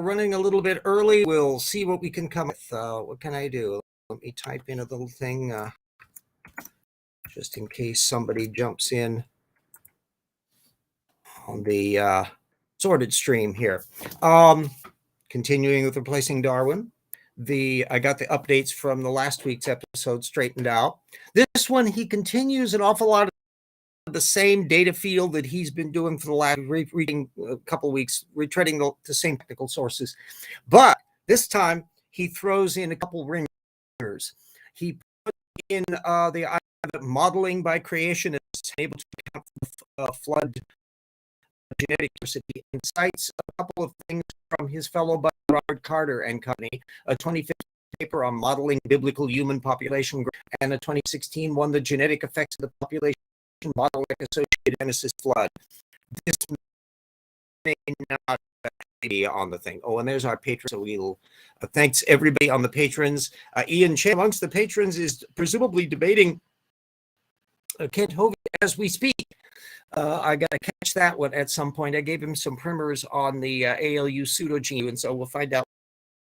running a little bit early. We'll see what we can come with. What can I do? Let me type in a little thing just in case somebody jumps in on the sorted stream here. Continuing with replacing Darwin. I got the updates from the last week's episode straightened out. This one, he continues an awful lot of the same data field that he's been doing for the last reading a couple of weeks, retreading the same technical sources. But this time he throws in a couple ringers. He put in the idea that modeling by creationists able to account for flood genetic diversity, and cites a couple of things from his fellow buddy Robert Carter and Company, a 2015 paper on modeling biblical human population growth, and a 2016 one, The Genetic Effects of the Population Bottleneck Associated Genesis Flood. This may not be on the thing. Oh, and there's our patron. So we'll thanks everybody on the patrons. Ian Chen amongst the patrons is presumably debating Kent Hovey as we speak. I got to catch that one at some point. I gave him some primers on the ALU pseudogene, and so we'll find out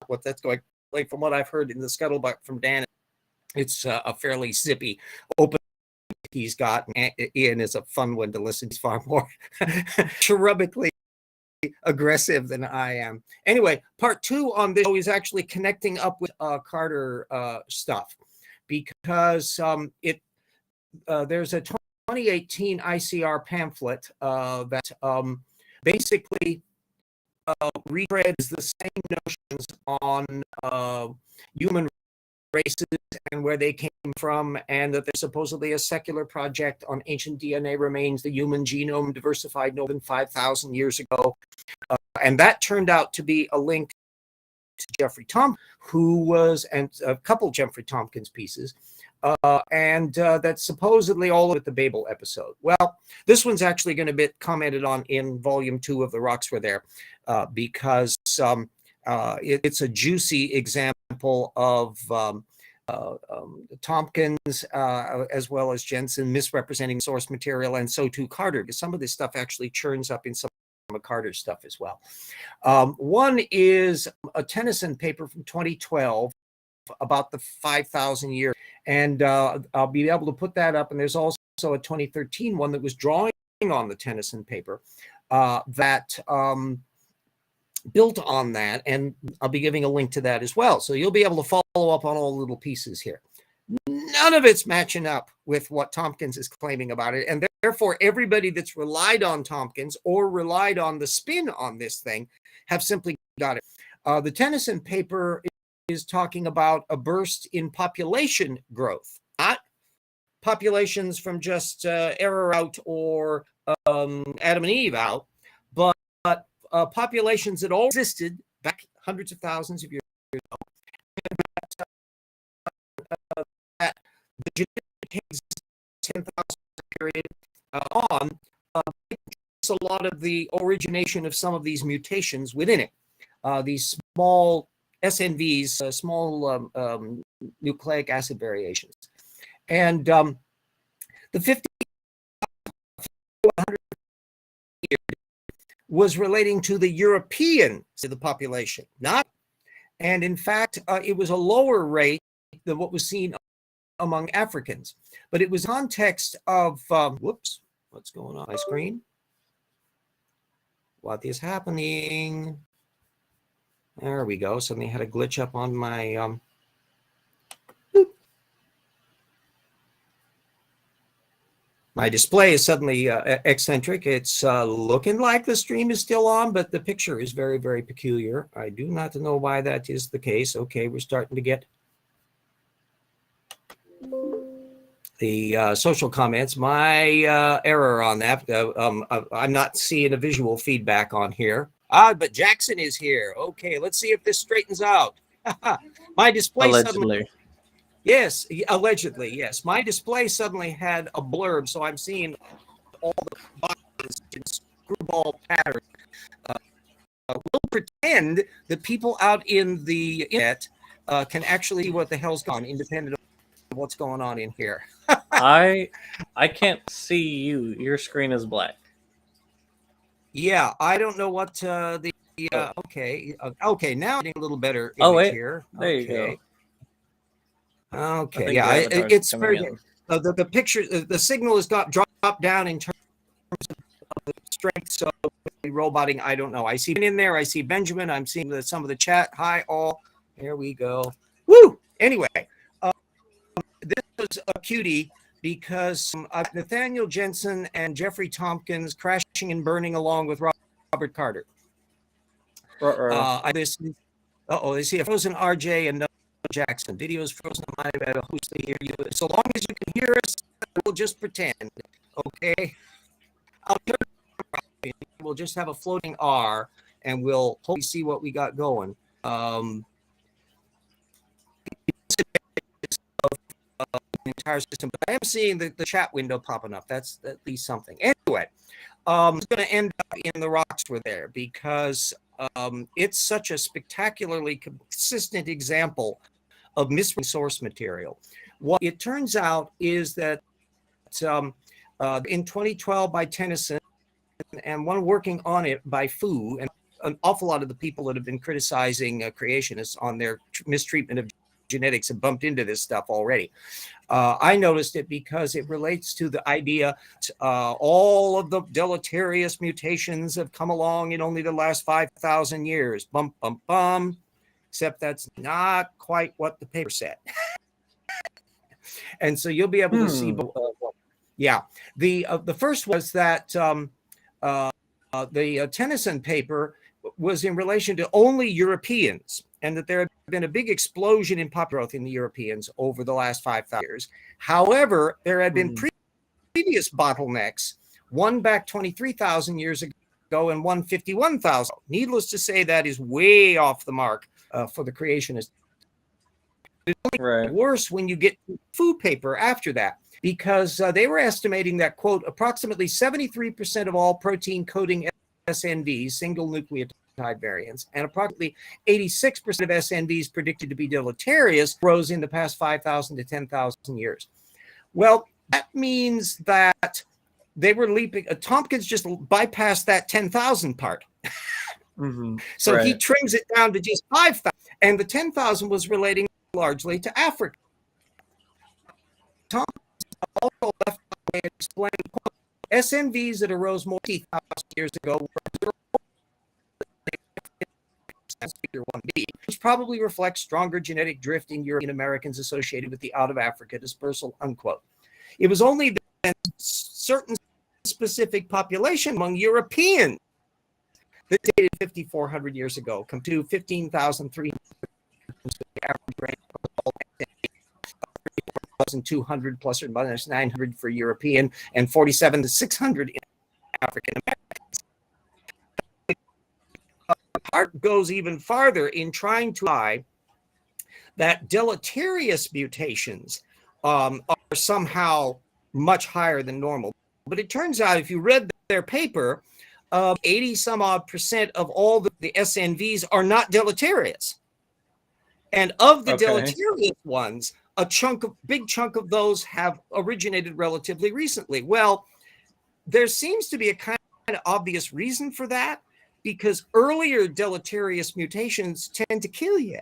what that's going like. From what I've heard in the scuttlebutt from Dan, it's a fairly zippy open he's got. Ian is a fun one to listen to. He's far more cherubically aggressive than I am. Anyway, part 2 on this is actually connecting up with Carter stuff, because there's a 2018 ICR pamphlet that basically retreads the same notions on human races and where they came from, and that there's supposedly a secular project on ancient DNA remains, the human genome diversified more than 5,000 years ago. And that turned out to be a link to Jeffrey Tompkins, who was, and a couple Jeffrey Tompkins pieces, and that's supposedly all with the Babel episode. Well, this one's actually going to be commented on in volume 2 of The Rocks Were There, because it's a juicy example of Tomkins as well as Jeanson misrepresenting source material, and so too Carter, because some of this stuff actually churns up in some of Carter's stuff as well. One is a Tennessen paper from 2012 about the 5,000 year, and I'll be able to put that up. And there's also a 2013 one that was drawing on the Tennessen paper that built on that, and I'll be giving a link to that as well. So you'll be able to follow up on all the little pieces here. None of it's matching up with what Tomkins is claiming about it, and therefore everybody that's relied on Tomkins or relied on the spin on this thing have simply got it. The Tennessen paper is talking about a burst in population growth, not populations from just error out or Adam and Eve out, but populations that all existed back hundreds of thousands of years ago. And that the genetic existence 10,000 period on makes a lot of the origination of some of these mutations within it. These small SNVs, small nucleic acid variations. And the 50 was relating to the European to the population, not, and in fact, it was a lower rate than what was seen among Africans. But it was context of, whoops, what's going on my screen? What is happening? There we go. Suddenly had a glitch up on my my display is suddenly eccentric. It's looking like the stream is still on, but the picture is very, very peculiar. I do not know why that is the case. Okay, we're starting to get the social comments. My error on that. I'm not seeing a visual feedback on here. But Jackson is here. Okay, let's see if this straightens out. My display suddenly. Yes, allegedly, yes. My display suddenly had a blurb, so I'm seeing all the boxes in screwball pattern. We'll pretend that people out in the internet can actually see what the hell's gone, independent of what's going on in here. I can't see you. Your screen is black. Yeah, I don't know what the Okay. Okay. Now I'm getting a little better image Oh, wait. here. There you go. Okay. I Okay. think Yeah. your avatar's It's coming very in. the picture. The signal has got dropped down in terms of strength. So roboting, I don't know. I see in there. I see Benjamin. I'm seeing some of the chat. Hi all. There we go. Woo. Anyway, this was a cutie because Nathaniel Jeanson and Jeffrey Tomkins crashing and burning along with Robert Carter. This. They see a frozen RJ and no Jackson. Video is frozen on my bed. Who's to hear you? So long as you can hear us, we'll just pretend. Okay. I'll turn. We'll just have a floating R, and we'll hopefully see what we got going. The entire system, but I am seeing the chat window popping up. That's at least something. Anyway, it's going to end up in the rocks we're there because it's such a spectacularly consistent example of misreading source material. What it turns out is that in 2012 by Tennessen and one working on it by Fu, and an awful lot of the people that have been criticizing creationists on their mistreatment of genetics have bumped into this stuff already. I noticed it because it relates to the idea all of the deleterious mutations have come along in only the last 5,000 years. Bum, bum, bum. Except that's not quite what the paper said. And so you'll be able to see. Yeah. The first was that the Tennessen paper was in relation to only Europeans, and that there had been a big explosion in pop growth in the Europeans over the last 5,000 years. However, there had been previous bottlenecks, one back 23,000 years ago and one 51,000. Needless to say, that is way off the mark for the creationists. It's only worse when you get to Fu paper after that, because they were estimating that, quote, approximately 73% of all protein coding SNVs, single nucleotide variants, and approximately 86% of SNVs predicted to be deleterious rose in the past 5,000 to 10,000 years. Well, that means that they were leaping. Tompkins just bypassed that 10,000 part. So he trims it down to just 5,000, and the 10,000 was relating largely to Africa. Tompkins also left out and explained, quote, SNVs that arose more than 50,000 years ago were figure 1b, which probably reflects stronger genetic drift in European Americans associated with the out of Africa dispersal, unquote. It was only then certain specific population among Europeans that dated 5,400 years ago come to 15,300 average range of 1,200 plus or minus 900 for European and 47 to 600 in African American. Part goes even farther in trying to lie that deleterious mutations are somehow much higher than normal. But it turns out, if you read their paper, 80 some odd percent of all the SNVs are not deleterious. And of the deleterious ones, big chunk of those have originated relatively recently. Well, there seems to be a kind of obvious reason for that, because earlier deleterious mutations tend to kill you.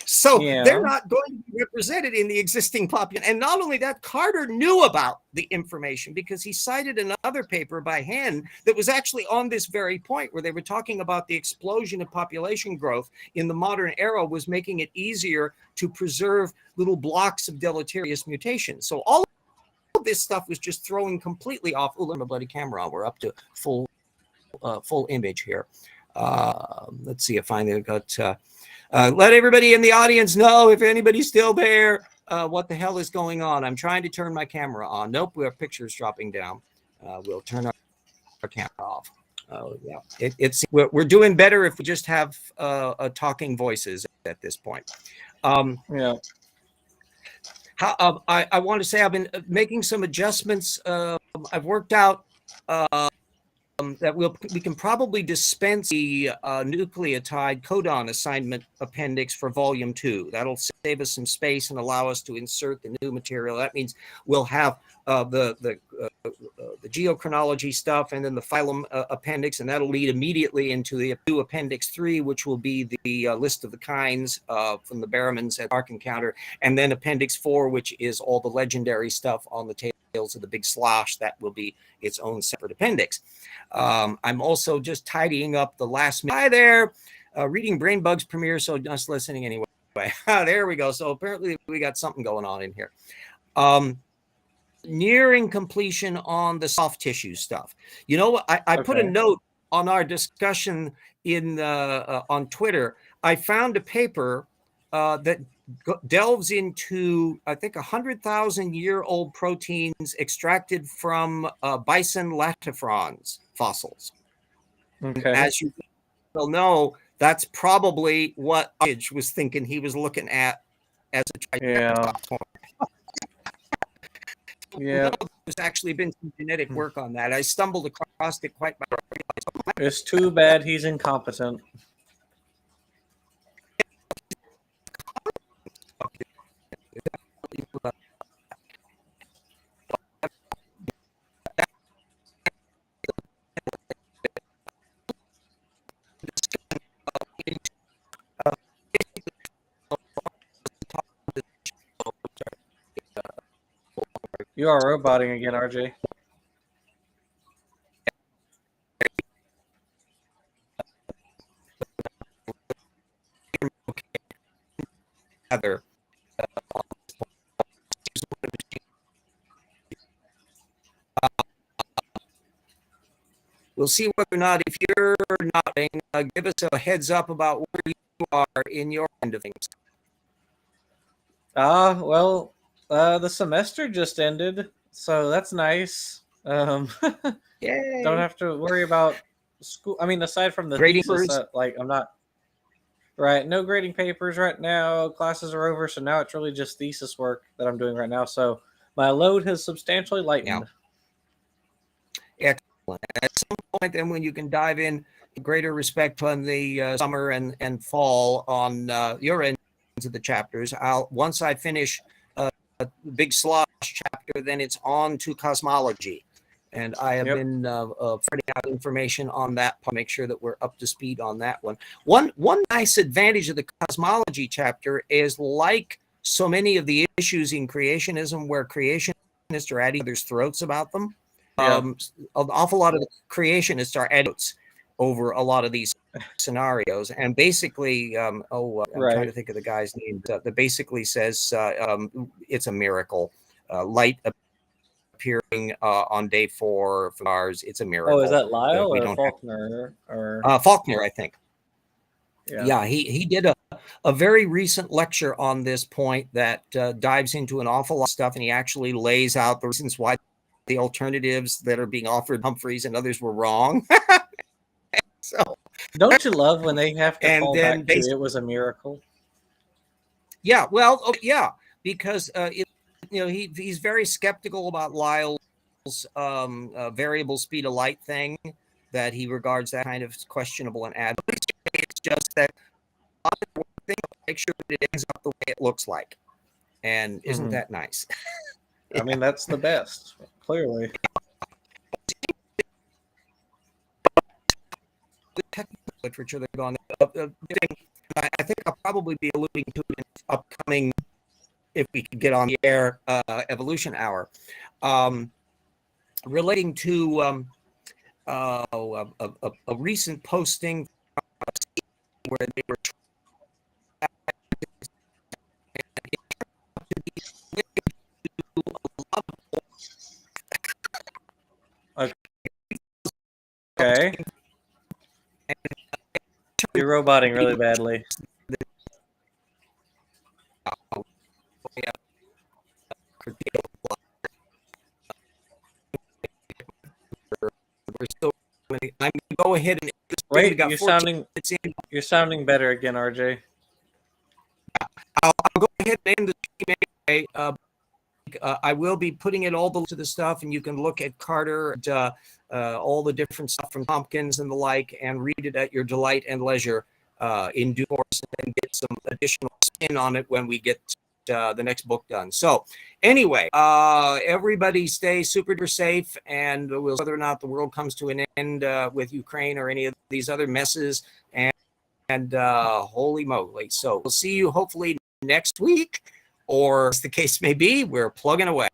So they're not going to be represented in the existing population. And not only that, Carter knew about the information because he cited another paper by Henn that was actually on this very point, where they were talking about the explosion of population growth in the modern era was making it easier to preserve little blocks of deleterious mutations. So all of this stuff was just throwing completely off. Oh, let me bloody camera on. We're up to full image here. Let's see if I finally got let everybody in the audience know, if anybody's still there, what the hell is going on. I'm trying to turn my camera on. Nope, we have pictures dropping down. We'll turn our camera off. Yeah, we're doing better if we just have talking voices at this point. I want to say I've been making some adjustments. I've worked out that we can probably dispense the nucleotide codon assignment appendix for volume 2. That'll save us some space and allow us to insert the new material. That means we'll have the the geochronology stuff, and then the phylum appendix, and that'll lead immediately into the appendix 3, which will be the list of the kinds from the Barrowmans at Ark Encounter, and then appendix 4, which is all the legendary stuff on the Tales of the Big Slosh. That will be its own separate appendix. I'm also just tidying up the last minute. Hi there, reading Brain Bugs premiere, so just listening anyway. There we go. So apparently we got something going on in here. Nearing completion on the soft tissue stuff. You know what? I put a note on our discussion in on Twitter. I found a paper that delves into, I think, 100,000-year-old proteins extracted from bison latifrons fossils. Okay. As you will know, that's probably what Edge was thinking he was looking at as a triceratops. Yeah. There's actually been some genetic work on that. I stumbled across it quite by. It's too bad he's incompetent. You are roboting again, RJ. We'll see whether or not, if you're nodding, give us a heads up about where you are in your end of things. Well, the semester just ended, so that's nice. Yay. Don't have to worry about school. I mean, aside from the Grading thesis, papers? I'm not right. No grading papers right now. Classes are over, so now it's really just thesis work that I'm doing right now. So my load has substantially lightened. Yeah. Excellent. At some point, then, when you can dive in greater respect on the summer and fall on your end of the chapters, once I finish the Big Slosh chapter, then it's on to cosmology. And I have been putting out information on that to make sure that we're up to speed on that one. One nice advantage of the cosmology chapter is, like so many of the issues in creationism, where creationists are at each other's throats about them. An awful lot of the creationists are adults over a lot of these scenarios, and basically, I'm trying to think of the guy's name that basically says it's a miracle. Light appearing on day 4 for Mars. It's a miracle. Oh, is that Lyle or Faulkner? Faulkner, I think. Yeah, he did a very recent lecture on this point that dives into an awful lot of stuff, and he actually lays out the reasons why the alternatives that are being offered Humphreys and others were wrong. So, don't you love when they have to fall back to it was a miracle? Yeah, well, because he's very skeptical about Lyell's variable speed of light thing, that he regards that kind of questionable and ad. It's just that make sure that it ends up the way it looks like, and isn't that nice? I mean, that's the best, clearly. The technical literature they're going. I think I'll probably be alluding to it in upcoming, if we could get on the air, evolution hour, relating to a recent posting where they were Okay. You're roboting really badly. We're still. I'm going to go ahead and wait. You're sounding better again, RJ. I'll go ahead and end the stream anyway. I will be putting it all to the stuff, and you can look at Carter and all the different stuff from Tomkins and the like, and read it at your delight and leisure in due course, and then get some additional spin on it when we get the next book done. So anyway, everybody stay super duper safe, and we'll whether or not the world comes to an end with Ukraine or any of these other messes. And holy moly. So we'll see you hopefully next week, or as the case may be, we're plugging away.